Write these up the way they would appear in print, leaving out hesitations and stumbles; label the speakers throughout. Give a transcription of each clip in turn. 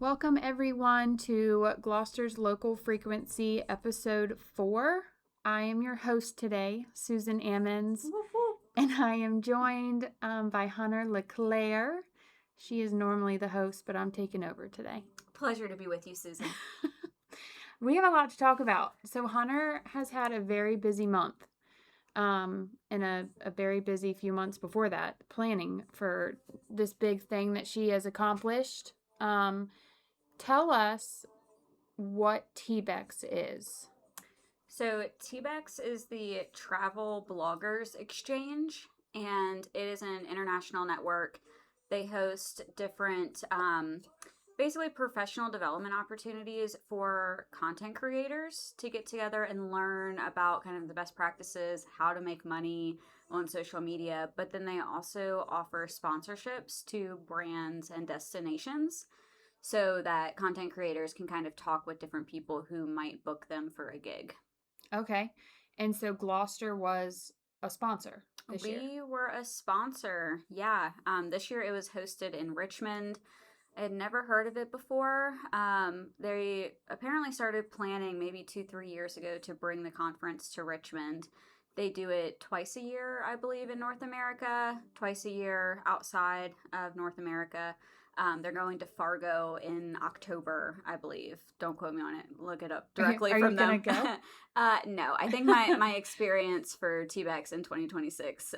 Speaker 1: Welcome everyone to Gloucester's Local Frequency episode 4. I am your host today, Susan Ammons, and I am joined by Hunter LeClair. She is normally the host, but I'm taking over today.
Speaker 2: Pleasure to be with you, Susan.
Speaker 1: We have a lot to talk about. So Hunter has had a very busy month and a very busy few months before that planning for this big thing that she has accomplished. Tell us what TBEX is.
Speaker 2: So TBEX is the Travel Bloggers Exchange, and it is an international network. They host different, basically professional development opportunities for content creators to get together and learn about kind of the best practices, how to make money on social media. But then they also offer sponsorships to brands and destinations, so that content creators can kind of talk with different people who might book them for a gig.
Speaker 1: Okay. And so Gloucester was a sponsor this year.
Speaker 2: We were a sponsor. Yeah. This year it was hosted in Richmond. I had never heard of it before. They apparently started planning maybe 2-3 years ago to bring the conference to Richmond. They do it twice a year, I believe, in North America, twice a year outside of North America. They're going to Fargo in October, I believe. Don't quote me on it. Look it up directly from them.
Speaker 1: Are you going to
Speaker 2: go? No, I think my experience for TBEX in 2026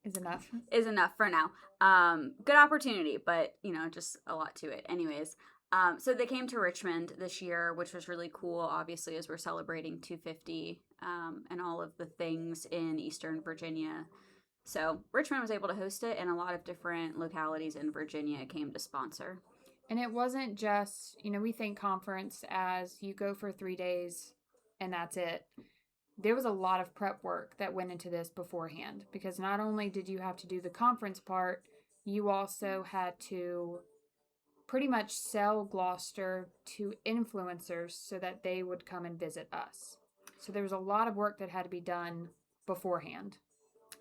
Speaker 2: is enough for now. Good opportunity, but just a lot to it. Anyways, so they came to Richmond this year, which was really cool. Obviously, as we're celebrating 250 and all of the things in Eastern Virginia. So Richmond was able to host it, and a lot of different localities in Virginia came to sponsor.
Speaker 1: And it wasn't just, we think conference as you go for 3 days and that's it. There was a lot of prep work that went into this beforehand, because not only did you have to do the conference part, you also had to pretty much sell Gloucester to influencers so that they would come and visit us. So there was a lot of work that had to be done beforehand.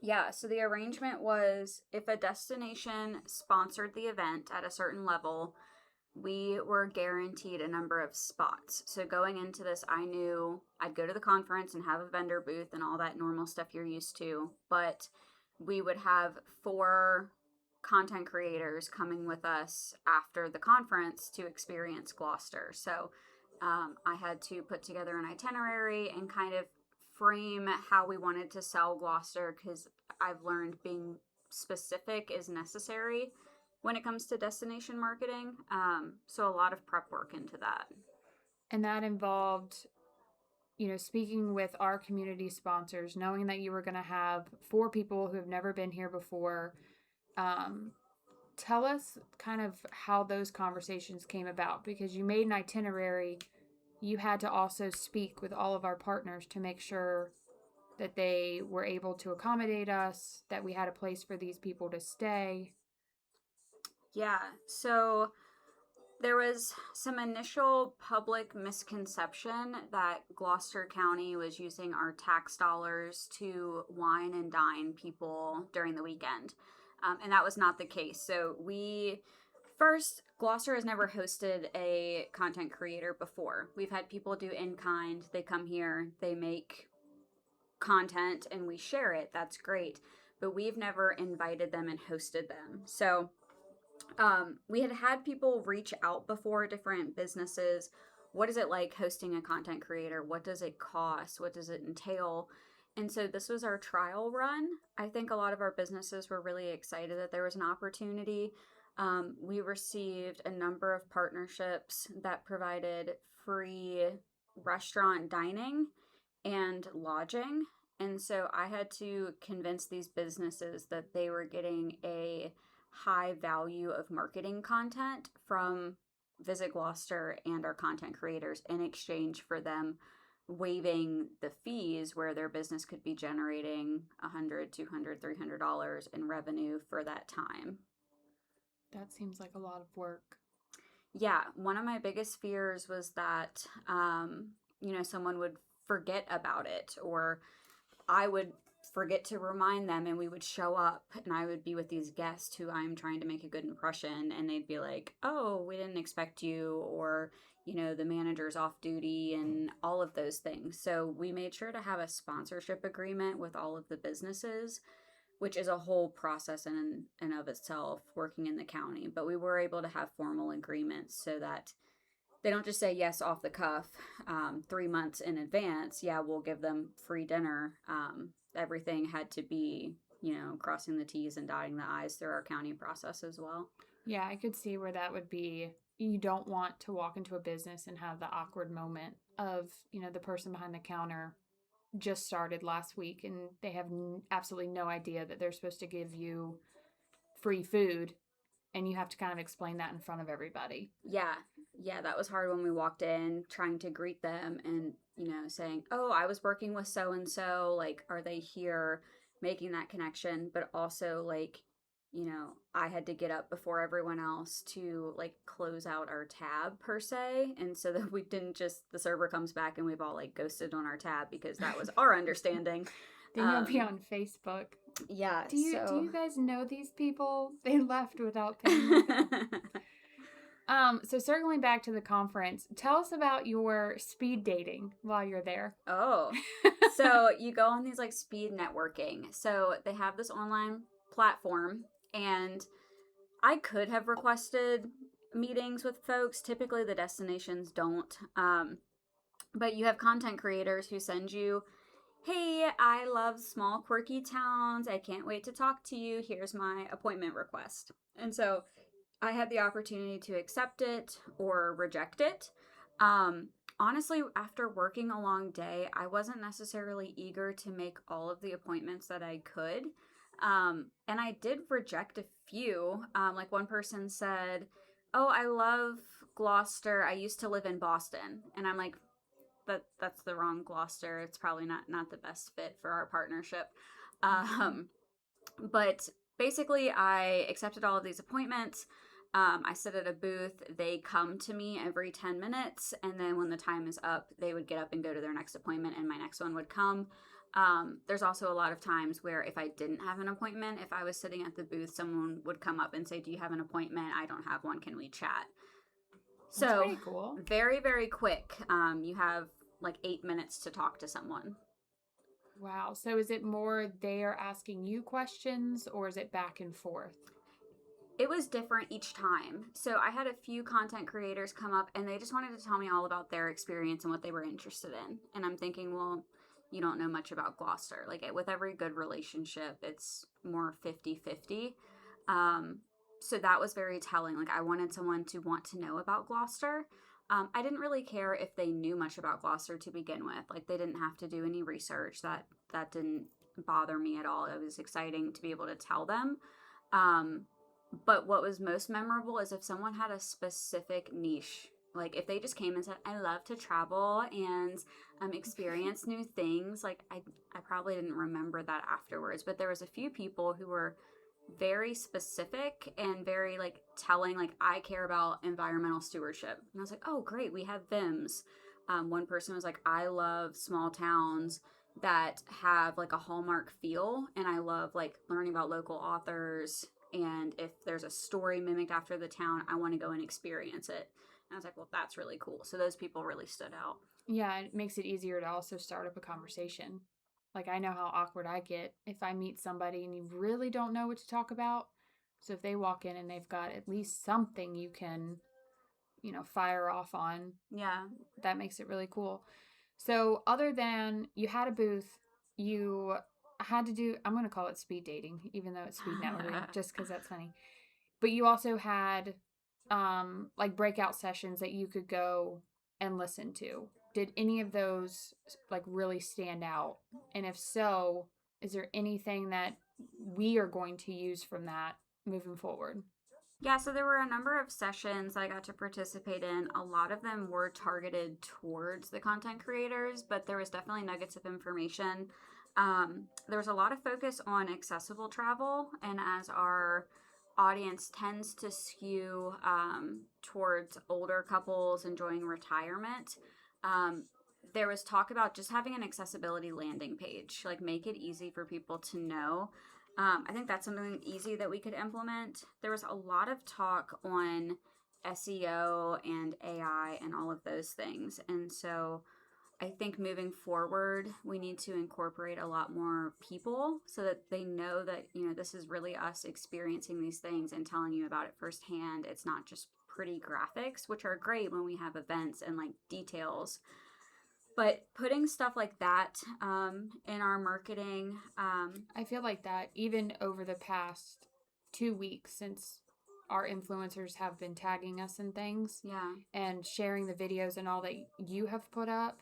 Speaker 2: Yeah, so the arrangement was if a destination sponsored the event at a certain level, we were guaranteed a number of spots. So going into this, I knew I'd go to the conference and have a vendor booth and all that normal stuff you're used to, but we would have 4 content creators coming with us after the conference to experience Gloucester. So I had to put together an itinerary and kind of frame how we wanted to sell Gloucester, because I've learned being specific is necessary when it comes to destination marketing. So a lot of prep work into that.
Speaker 1: And that involved, speaking with our community sponsors, knowing that you were going to have 4 people who have never been here before. Tell us kind of how those conversations came about, because you made an itinerary. You had to also speak with all of our partners to make sure that they were able to accommodate us, that we had a place for these people to stay.
Speaker 2: Yeah, so there was some initial public misconception that Gloucester County was using our tax dollars to wine and dine people during the weekend. And that was not the case. So Gloucester has never hosted a content creator before. We've had people do in-kind. They come here, they make content, and we share it. That's great. But we've never invited them and hosted them. So we had people reach out before, different businesses. What is it like hosting a content creator? What does it cost? What does it entail? And so this was our trial run. I think a lot of our businesses were really excited that there was an opportunity. We received a number of partnerships that provided free restaurant dining and lodging. And so I had to convince these businesses that they were getting a high value of marketing content from Visit Gloucester and our content creators in exchange for them waiving the fees, where their business could be generating $100, $200, $300 in revenue for that time.
Speaker 1: That seems like a lot of work.
Speaker 2: Yeah, one of my biggest fears was that, someone would forget about it, or I would forget to remind them, and we would show up and I would be with these guests who I'm trying to make a good impression, and they'd be like, oh, we didn't expect you, or the manager's off duty and all of those things. So we made sure to have a sponsorship agreement with all of the businesses, which is a whole process in and of itself working in the county. But we were able to have formal agreements so that they don't just say yes off the cuff 3 months in advance. Yeah, we'll give them free dinner. Everything had to be, crossing the T's and dotting the I's through our county process as well.
Speaker 1: Yeah, I could see where that would be. You don't want to walk into a business and have the awkward moment of, the person behind the counter just started last week and they have absolutely no idea that they're supposed to give you free food, and you have to kind of explain that in front of everybody.
Speaker 2: Yeah, that was hard when we walked in, trying to greet them and, saying, oh, I was working with so and so, like, are they here, making that connection. But also, like, I had to get up before everyone else to, like, close out our tab per se, and so that we didn't just, the server comes back and we've all, like, ghosted on our tab, because that was our understanding.
Speaker 1: Then you'll be on Facebook.
Speaker 2: Yeah.
Speaker 1: Do you guys know these people? They left without paying. So circling back to the conference, tell us about your speed dating while you're there.
Speaker 2: Oh, so you go on these, like, speed networking. So they have this online platform, and I could have requested meetings with folks. Typically the destinations don't. But you have content creators who send you, hey, I love small quirky towns. I can't wait to talk to you. Here's my appointment request. And so I had the opportunity to accept it or reject it. Honestly, after working a long day, I wasn't necessarily eager to make all of the appointments that I could. And I did reject a few. Like, one person said, oh, I love Gloucester. I used to live in Boston. And I'm like, that's the wrong Gloucester. It's probably not the best fit for our partnership. But basically, I accepted all of these appointments. I sit at a booth. They come to me every 10 minutes. And then when the time is up, they would get up and go to their next appointment, and my next one would come. There's also a lot of times where if I didn't have an appointment, if I was sitting at the booth, someone would come up and say, do you have an appointment? I don't have one. Can we chat?
Speaker 1: That's pretty cool.
Speaker 2: Very, very quick. You have like 8 minutes to talk to someone.
Speaker 1: Wow. So is it more they are asking you questions, or is it back and forth?
Speaker 2: It was different each time. So I had a few content creators come up, and they just wanted to tell me all about their experience and what they were interested in. And I'm thinking, well, you don't know much about Gloucester. Like, with every good relationship, it's more 50-50. So that was very telling. Like, I wanted someone to want to know about Gloucester. I didn't really care if they knew much about Gloucester to begin with. Like, they didn't have to do any research. That didn't bother me at all. It was exciting to be able to tell them. But what was most memorable is if someone had a specific niche. Like, if they just came and said, I love to travel and experience new things, like, I probably didn't remember that afterwards. But there was a few people who were very specific and very, like, telling, like, I care about environmental stewardship. And I was like, oh, great, we have VIMS. One person was like, I love small towns that have, like, a Hallmark feel, and I love, like, learning about local authors, and if there's a story mimicked after the town, I want to go and experience it. And I was like, well, that's really cool. So those people really stood out.
Speaker 1: Yeah, it makes it easier to also start up a conversation. Like, I know how awkward I get if I meet somebody and you really don't know what to talk about. So if they walk in and they've got at least something you can, fire off on.
Speaker 2: Yeah.
Speaker 1: That makes it really cool. So other than you had a booth, you had to do, I'm going to call it speed dating, even though it's speed networking, just because that's funny. But you also had like breakout sessions that you could go and listen to. Did any of those like really stand out? And if so, is there anything that we are going to use from that moving forward?
Speaker 2: Yeah, so there were a number of sessions I got to participate in. A lot of them were targeted towards the content creators, but there was definitely nuggets of information. There was a lot of focus on accessible travel, and as our audience tends to skew towards older couples enjoying retirement, there was talk about just having an accessibility landing page, like make it easy for people to know. I think that's something easy that we could implement. There was a lot of talk on SEO and AI and all of those things. And so I think moving forward, we need to incorporate a lot more people so that they know that, this is really us experiencing these things and telling you about it firsthand. It's not just pretty graphics, which are great when we have events and like details. But putting stuff like that in our marketing.
Speaker 1: I feel like that even over the past 2 weeks since our influencers have been tagging us in things and sharing the videos and all that you have put up,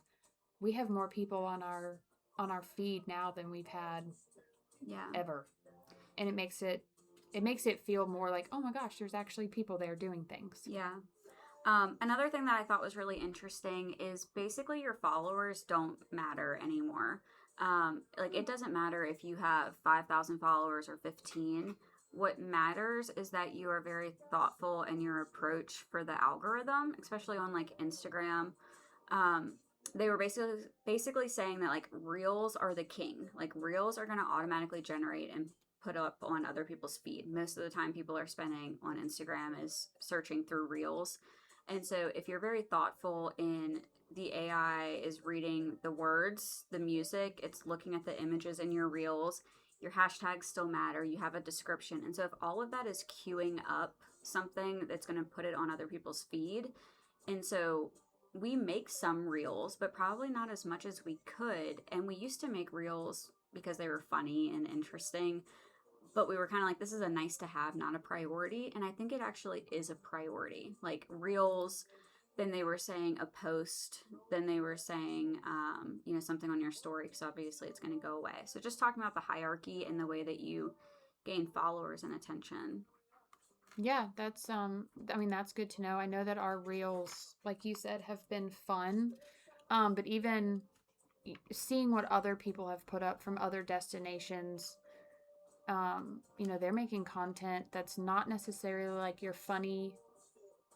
Speaker 1: we have more people on our feed now than we've had ever. And it makes it feel more like, oh my gosh, there's actually people there doing things.
Speaker 2: Yeah. Another thing that I thought was really interesting is basically your followers don't matter anymore. Like it doesn't matter if you have 5,000 followers or 15. What matters is that you are very thoughtful in your approach for the algorithm, especially on like Instagram. They were basically saying that like reels are the king. Like reels are going to automatically generate and put up on other people's feed. Most of the time people are spending on Instagram is searching through reels. And so if you're very thoughtful in the AI is reading the words, the music, it's looking at the images in your reels, your hashtags still matter, you have a description. And so if all of that is queuing up something that's going to put it on other people's feed, and so we make some reels, but probably not as much as we could. And we used to make reels because they were funny and interesting, but we were kind of like, this is a nice to have, not a priority. And I think it actually is a priority. Like reels, then they were saying a post, then they were saying, something on your story, because obviously it's going to go away. So just talking about the hierarchy and the way that you gain followers and attention.
Speaker 1: Yeah, that's that's good to know. I know that our reels, like you said, have been fun. But even seeing what other people have put up from other destinations, they're making content that's not necessarily like your funny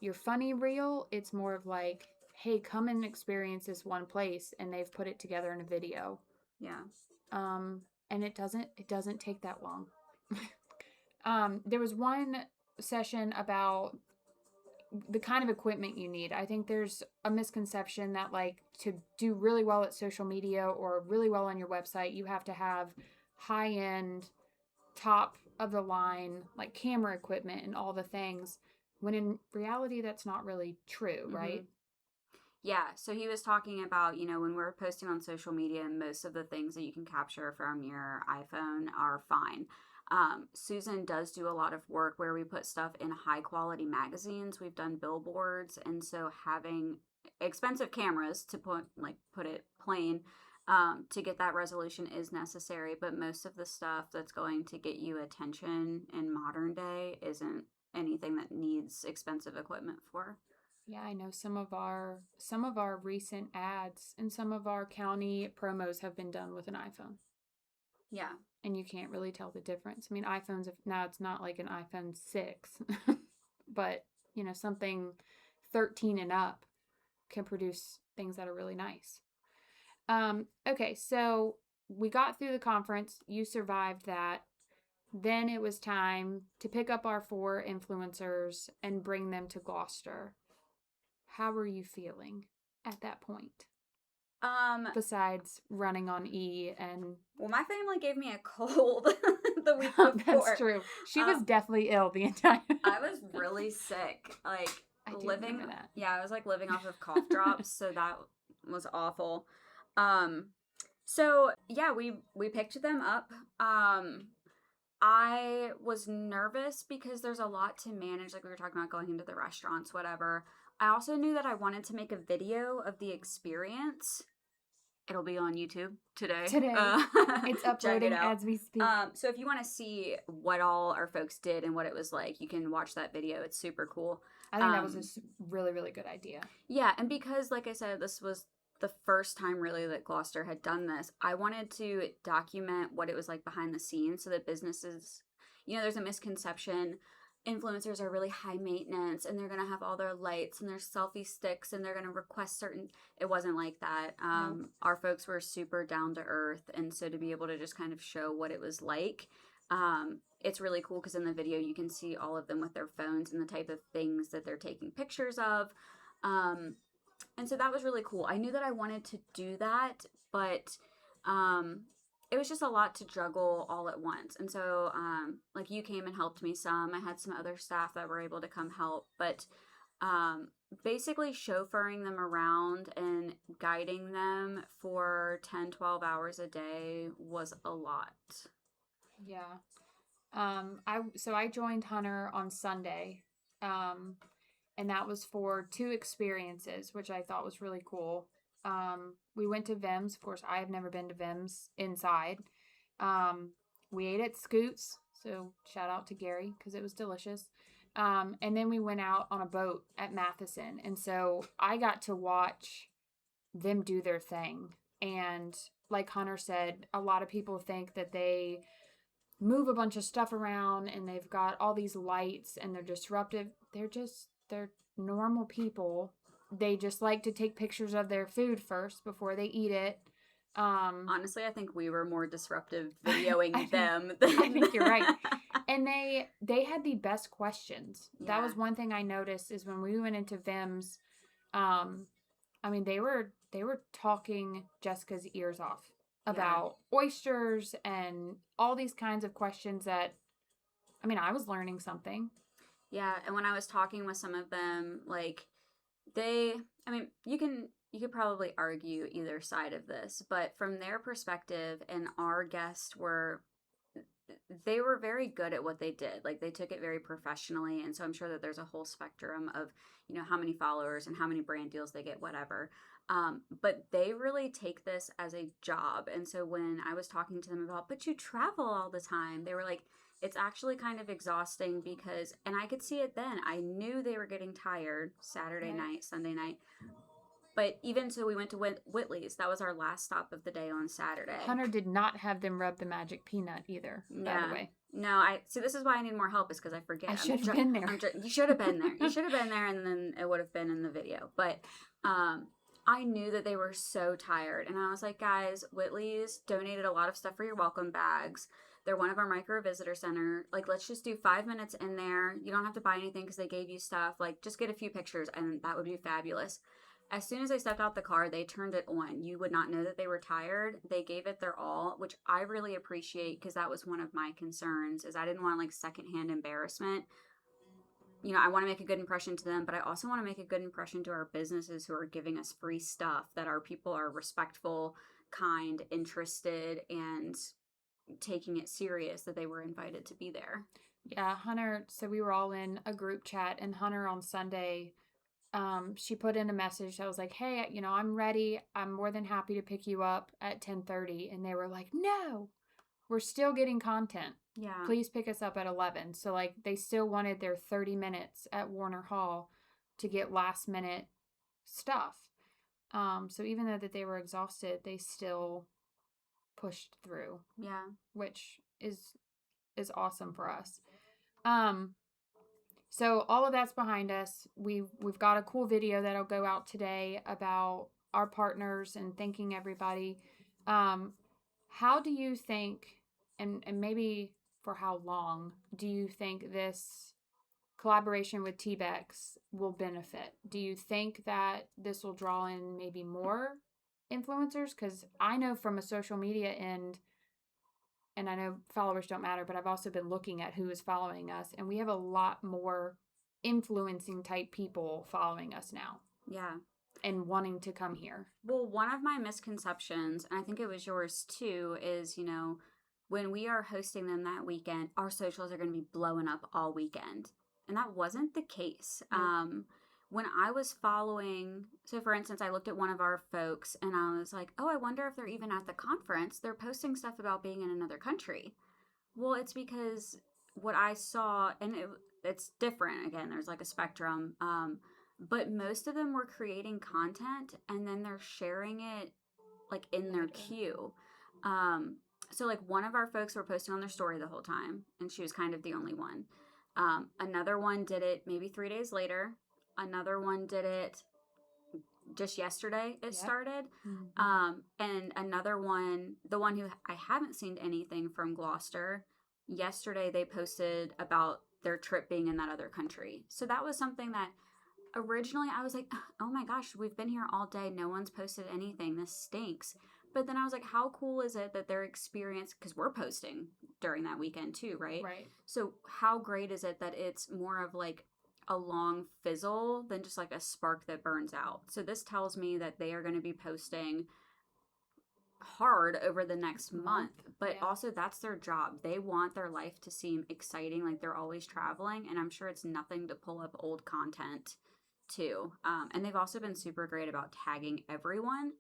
Speaker 1: reel. It's more of like, hey, come and experience this one place, and they've put it together in a video.
Speaker 2: Yeah.
Speaker 1: And it doesn't take that long. There was one session about the kind of equipment you need. I think there's a misconception that like to do really well at social media or really well on your website, you have to have high-end, top of the line like camera equipment and all the things, when in reality that's not really true, right?
Speaker 2: Yeah, so he was talking about, when we're posting on social media, most of the things that you can capture from your iPhone are fine. Susan does do a lot of work where we put stuff in high quality magazines. We've done billboards, and so having expensive cameras, to put it plain, to get that resolution is necessary. But most of the stuff that's going to get you attention in modern day isn't anything that needs expensive equipment for.
Speaker 1: Yeah, I know some of our recent ads and some of our county promos have been done with an iPhone.
Speaker 2: Yeah.
Speaker 1: And you can't really tell the difference. I mean, iPhones, now it's not like an iPhone 6, but, something 13 and up can produce things that are really nice. Okay, so we got through the conference. You survived that. Then it was time to pick up our 4 influencers and bring them to Gloucester. How were you feeling at that point? Besides running on E and...
Speaker 2: Well, my family gave me a cold the week before.
Speaker 1: That's true. She was definitely ill the entire...
Speaker 2: I was really sick. Like,
Speaker 1: I do remember that.
Speaker 2: Yeah, I was like living off of cough drops, so that was awful. So yeah, we picked them up. I was nervous because there's a lot to manage, like we were talking about going into the restaurants, whatever. I also knew that I wanted to make a video of the experience. It'll be on YouTube today.
Speaker 1: It's uploading as we speak.
Speaker 2: So if you want to see what all our folks did and what it was like, you can watch that video. It's super cool.
Speaker 1: I think that was a really, really good idea.
Speaker 2: Yeah, and because, like I said, this was the first time really that Gloucester had done this, I wanted to document what it was like behind the scenes so that businesses, there's a misconception influencers are really high maintenance and they're going to have all their lights and their selfie sticks and they're going to request certain. It wasn't like that.
Speaker 1: Nope.
Speaker 2: Our folks were super down to earth. And so to be able to just kind of show what it was like, it's really cool because in the video you can see all of them with their phones and the type of things that they're taking pictures of. And so that was really cool. I knew that I wanted to do that, but it was just a lot to juggle all at once. And so, like, you came and helped me some. I had some other staff that were able to come help, but basically chauffeuring them around and guiding them for 10, 12 hours a day was a lot.
Speaker 1: Yeah. I joined Hunter on Sunday. And that was for 2 experiences, which I thought was really cool. We went to Vim's. Of course, I have never been to Vim's inside. We ate at Scoots, so shout out to Gary because it was delicious. And then we went out on a boat at Matheson, and so I got to watch them do their thing. And like Hunter said, a lot of people think that they move a bunch of stuff around and they've got all these lights and they're disruptive. They're normal people. They just like to take pictures of their food first before they eat it.
Speaker 2: Honestly, I think we were more disruptive videoing them.
Speaker 1: I think you're right. And they had the best questions.
Speaker 2: Yeah.
Speaker 1: That was one thing I noticed is when we went into Vim's, I mean they were talking Jessica's ears off about oysters and all these kinds of questions that, I mean, I was learning something.
Speaker 2: Yeah, and when I was talking with some of them, like, you could probably argue either side of this, but from their perspective and our guests they were very good at what they did. Like, they took it very professionally, and so I'm sure that there's a whole spectrum of, how many followers and how many brand deals they get, whatever. But they really take this as a job. And so when I was talking to them about, but you travel all the time, they were like, it's actually kind of exhausting because, and I could see it then. I knew they were getting tired Saturday night, Sunday night. But even so, we went to Whitley's. That was our last stop of the day on Saturday.
Speaker 1: Hunter did not have them rub the magic peanut either, by the way.
Speaker 2: No, this is why I need more help, is because I forget.
Speaker 1: I should have been there.
Speaker 2: You should have been there. You should have been there, and then it would have been in the video. But I knew that they were so tired. And I was like, guys, Whitley's donated a lot of stuff for your welcome bags. They're one of our micro visitor center. Like, let's just do 5 minutes in there. You don't have to buy anything because they gave you stuff. Like, just get a few pictures, and that would be fabulous. As soon as I stepped out the car, they turned it on. You would not know that they were tired. They gave it their all, which I really appreciate because that was one of my concerns, is I didn't want, like, secondhand embarrassment. I want to make a good impression to them, but I also want to make a good impression to our businesses who are giving us free stuff, that our people are respectful, kind, interested, and taking it serious that they were invited to be there.
Speaker 1: Yeah, Hunter, so we were all in a group chat, and Hunter on Sunday, she put in a message that was like, hey, I'm ready. I'm more than happy to pick you up at 10:30. And they were like, no, we're still getting content.
Speaker 2: Yeah.
Speaker 1: Please pick us up at 11. So, like, they still wanted their 30 minutes at Warner Hall to get last minute stuff. So even though that they were exhausted, they still pushed through.
Speaker 2: Yeah.
Speaker 1: Which is awesome for us. So all of that's behind us. We've got a cool video that'll go out today about our partners and thanking everybody. How do you think, and maybe for how long, do you think this collaboration with TBEX will benefit? Do you think that this will draw in maybe more influencers? Because I know from a social media end, and I know followers don't matter, but I've also been looking at who is following us, and we have a lot more influencing type people following us now.
Speaker 2: Yeah.
Speaker 1: And wanting to come here.
Speaker 2: Well, one of my misconceptions, and I think it was yours too, is, when we are hosting them that weekend, our socials are going to be blowing up all weekend. And that wasn't the case.
Speaker 1: Nope.
Speaker 2: When I was following, so for instance, I looked at one of our folks and I was like, oh, I wonder if they're even at the conference. They're posting stuff about being in another country. Well, it's because what I saw, and it's different. Again, there's like a spectrum. But most of them were creating content and then they're sharing it like in their queue. So like one of our folks were posting on their story the whole time, and she was kind of the only one. Another one did it maybe 3 days later. Another one did it just yesterday. It started. And another one, the one who I haven't seen anything from Gloucester, yesterday they posted about their trip being in that other country. So that was something that originally I was like, oh my gosh, we've been here all day. No one's posted anything. This stinks. But then I was like, how cool is it that their experience, because we're posting during that weekend too, right?
Speaker 1: Right.
Speaker 2: So how great is it that it's more of like a long fizzle than just like a spark that burns out? So this tells me that they are going to be posting hard over the next month, but also that's their job. They want their life to seem exciting, like they're always traveling, and I'm sure it's nothing to pull up old content too. And they've also been super great about tagging everyone,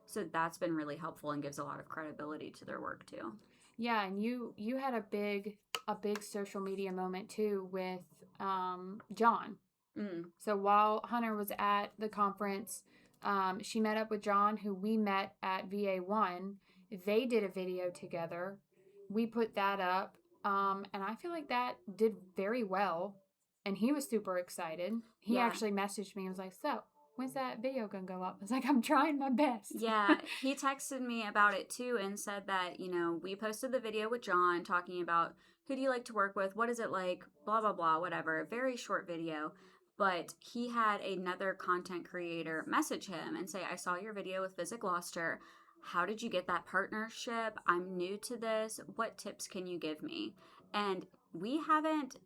Speaker 2: so that's been really helpful and gives a lot of credibility to their work too.
Speaker 1: Yeah, and you had a big social media moment too with John. So while Hunter was at the conference, she met up with John, who we met at VA1. They did a video together. We put that up, and I feel like that did very well. And he was super excited. He actually messaged me and was like, so, when's that video going to go up? I was like, I'm trying my best.
Speaker 2: Yeah, he texted me about it too and said that, we posted the video with John talking about who do you like to work with? What is it like? Blah, blah, blah, whatever. A very short video. But he had another content creator message him and say, I saw your video with Visit Gloucester. How did you get that partnership? I'm new to this. What tips can you give me? And we haven't,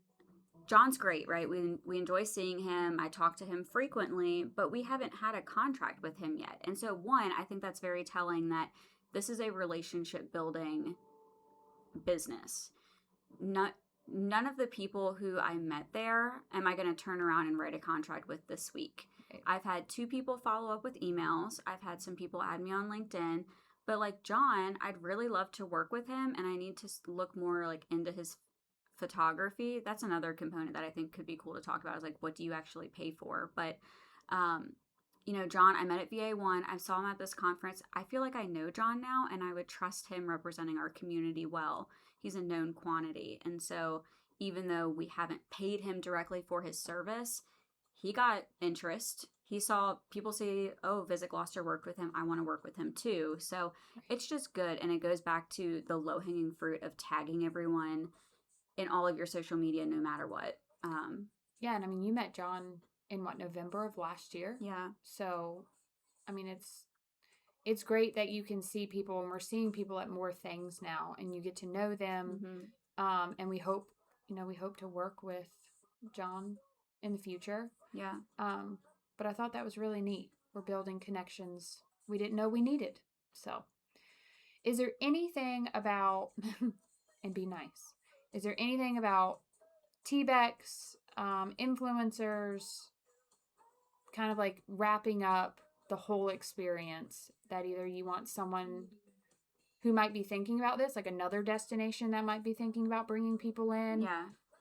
Speaker 2: John's great, right? We enjoy seeing him. I talk to him frequently, but we haven't had a contract with him yet. And so one, I think that's very telling that this is a relationship building business. None of the people who I met there am I going to turn around and write a contract with this week. Right. I've had 2 people follow up with emails. I've had some people add me on LinkedIn. But like John, I'd really love to work with him, and I need to look more like into his photography. That's another component that I think could be cool to talk about, is like, what do you actually pay for? But John, I met at VA1. I saw him at this conference. I feel like I know John now, and I would trust him representing our community well. He's a known quantity. And so even though we haven't paid him directly for his service, he got interest. He saw people say, oh, Visit Gloucester worked with him. I want to work with him too. So it's just good. And it goes back to the low-hanging fruit of tagging everyone in all of your social media, no matter what.
Speaker 1: Yeah, and I mean, you met John in November of last year?
Speaker 2: Yeah.
Speaker 1: So, I mean, it's great that you can see people, and we're seeing people at more things now, and you get to know them. And we hope to work with John in the future.
Speaker 2: Yeah.
Speaker 1: But I thought that was really neat. We're building connections we didn't know we needed. So, is there anything about, and be nice, is there anything about TBEX, influencers, kind of like wrapping up the whole experience, that either you want someone who might be thinking about this, like another destination that might be thinking about bringing people in,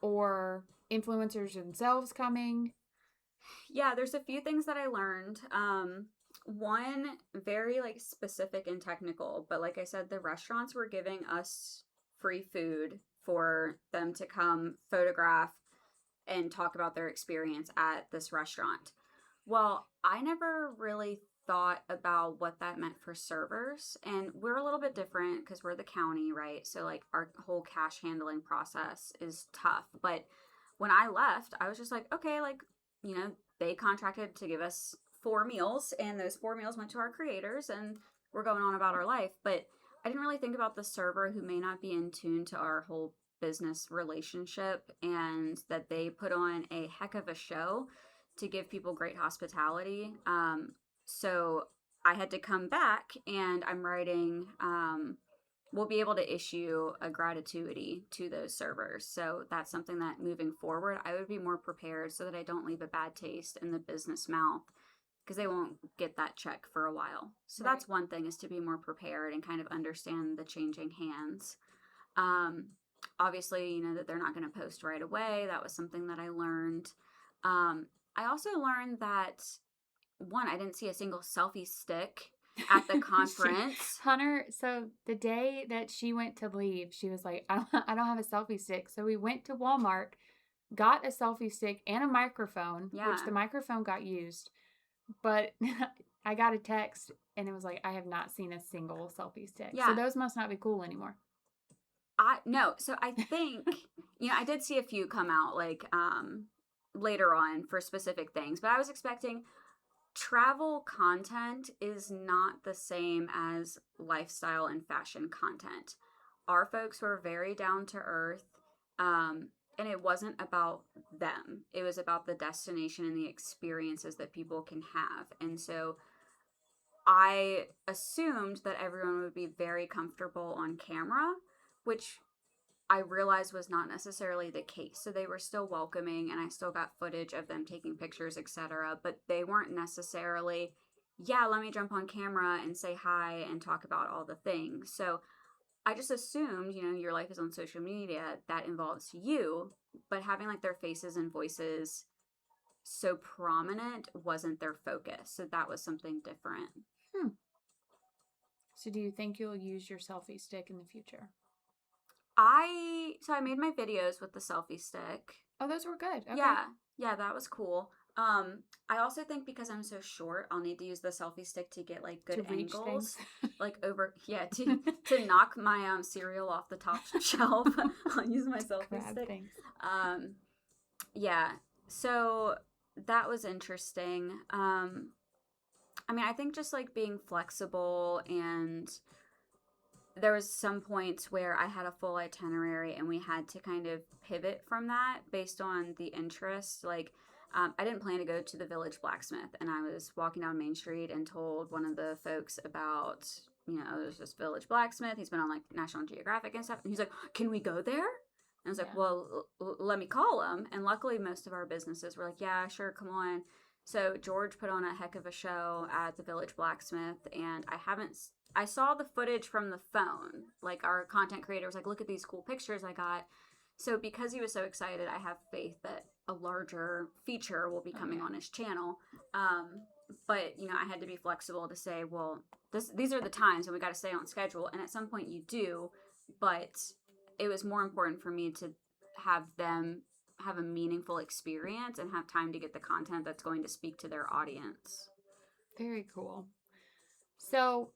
Speaker 1: or influencers themselves coming?
Speaker 2: Yeah, there's a few things that I learned. One, very like specific and technical, but like I said, the restaurants were giving us free food for them to come photograph and talk about their experience at this restaurant. Well, I never really thought about what that meant for servers, and we're a little bit different because we're the county, right? So like our whole cash handling process is tough. But when I left, I was just like, okay, like, they contracted to give us 4 meals, and those 4 meals went to our creators, and we're going on about our life. But I didn't really think about the server who may not be in tune to our whole business relationship, and that they put on a heck of a show to give people great hospitality. So I had to come back, and I'm writing, we'll be able to issue a gratuity to those servers. So that's something that moving forward, I would be more prepared so that I don't leave a bad taste in the business mouth, because they won't get that check for a while. So that's one thing, is to be more prepared and kind of understand the changing hands. Obviously, that they're not going to post right away. That was something that I learned. I also learned that, one, I didn't see a single selfie stick at the conference.
Speaker 1: Hunter, so the day that she went to leave, she was like, I don't have a selfie stick. So we went to Walmart, got a selfie stick and a microphone,
Speaker 2: Yeah.
Speaker 1: which the microphone got used, but I got a text and it was like, I have not seen a single selfie stick.
Speaker 2: Yeah.
Speaker 1: So those must not be cool anymore.
Speaker 2: No, so I think, I did see a few come out like later on for specific things, but I was expecting travel content is not the same as lifestyle and fashion content. Our folks were very down to earth, and it wasn't about them. It was about the destination and the experiences that people can have. And so I assumed that everyone would be very comfortable on camera, which I realized was not necessarily the case. So they were still welcoming, and I still got footage of them taking pictures, etc. But they weren't necessarily, yeah, let me jump on camera and say hi and talk about all the things. So I just assumed, your life is on social media, that involves you, but having like their faces and voices so prominent wasn't their focus. So that was something different.
Speaker 1: So do you think you'll use your selfie stick in the future?
Speaker 2: I made my videos with the selfie stick.
Speaker 1: Oh, those were good. Okay.
Speaker 2: Yeah, that was cool. I also think because I'm so short, I'll need to use the selfie stick to get like good angles, like over, to knock my cereal off the top shelf. I'll use my selfie stick.
Speaker 1: Things.
Speaker 2: Yeah. So that was interesting. I think just like being flexible, and there was some points where I had a full itinerary and we had to kind of pivot from that based on the interest. Like, I didn't plan to go to the village blacksmith, and I was walking down Main Street and told one of the folks about, there's this village blacksmith. He's been on like National Geographic and stuff. And he's like, can we go there? And I was like, well, let me call him. And luckily, most of our businesses were like, yeah, sure, come on. So George put on a heck of a show at the village blacksmith, and I saw the footage from the phone. Like, our content creator was like, look at these cool pictures I got. So because he was so excited, I have faith that a larger feature will be coming on his channel. But, I had to be flexible to say, well, these are the times and we got to stay on schedule. And at some point you do, but it was more important for me to have them have a meaningful experience and have time to get the content that's going to speak to their audience.
Speaker 1: Very cool. So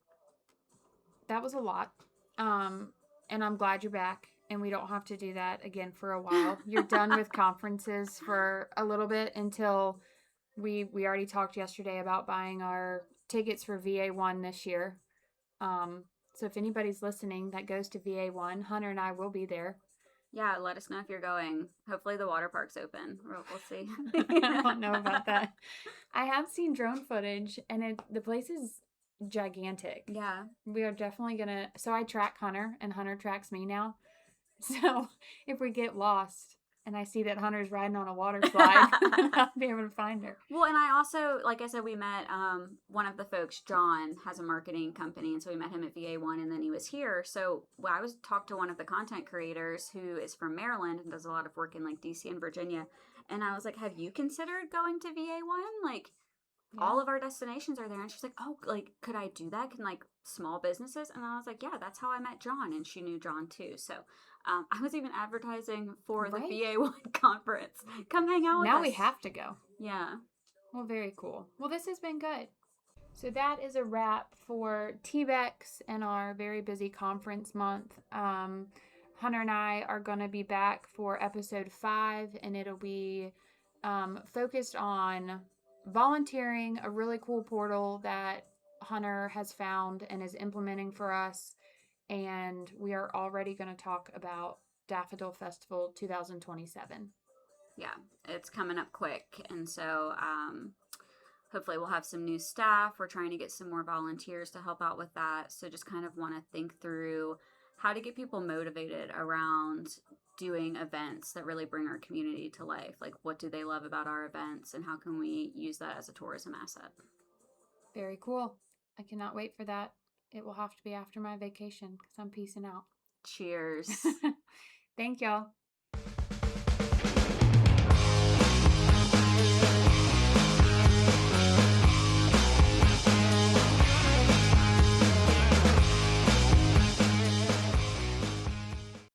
Speaker 1: that was a lot. And I'm glad you're back and we don't have to do that again for a while. You're done with conferences for a little bit until we already talked yesterday about buying our tickets for VA1 this year. So if anybody's listening that goes to VA1, Hunter and I will be there.
Speaker 2: Yeah, let us know if you're going. Hopefully the water park's open. We'll see.
Speaker 1: I don't know about that. I have seen drone footage, and the place is gigantic.
Speaker 2: Yeah.
Speaker 1: We are definitely going to... So I track Hunter, and Hunter tracks me now. So if we get lost and I see that Hunter's riding on a water slide, I'll be able to find her.
Speaker 2: Well, and I also, like I said, we met one of the folks, John, has a marketing company, and so we met him at VA1, and then he was here. So I was talked to one of the content creators who is from Maryland and does a lot of work in like DC and Virginia, and I was like, have you considered going to VA1? Like, all of our destinations are there. And she's like, oh, like, could I do that? Can like small businesses? And I was like, yeah, that's how I met John, and she knew John too. So I was even advertising for the VA1 conference. Come hang out with us.
Speaker 1: Now we have to go.
Speaker 2: Yeah.
Speaker 1: Well, very cool. Well, this has been good. So that is a wrap for TBEX and our very busy conference month. Hunter and I are going to be back for episode 5, and it'll be focused on volunteering, a really cool portal that Hunter has found and is implementing for us. And we are already going to talk about Daffodil Festival 2027.
Speaker 2: Yeah, it's coming up quick. And so hopefully we'll have some new staff. We're trying to get some more volunteers to help out with that. So just kind of want to think through how to get people motivated around doing events that really bring our community to life. Like, what do they love about our events, and how can we use that as a tourism asset?
Speaker 1: Very cool. I cannot wait for that. It will have to be after my vacation because I'm peacing out.
Speaker 2: Cheers.
Speaker 1: Thank y'all.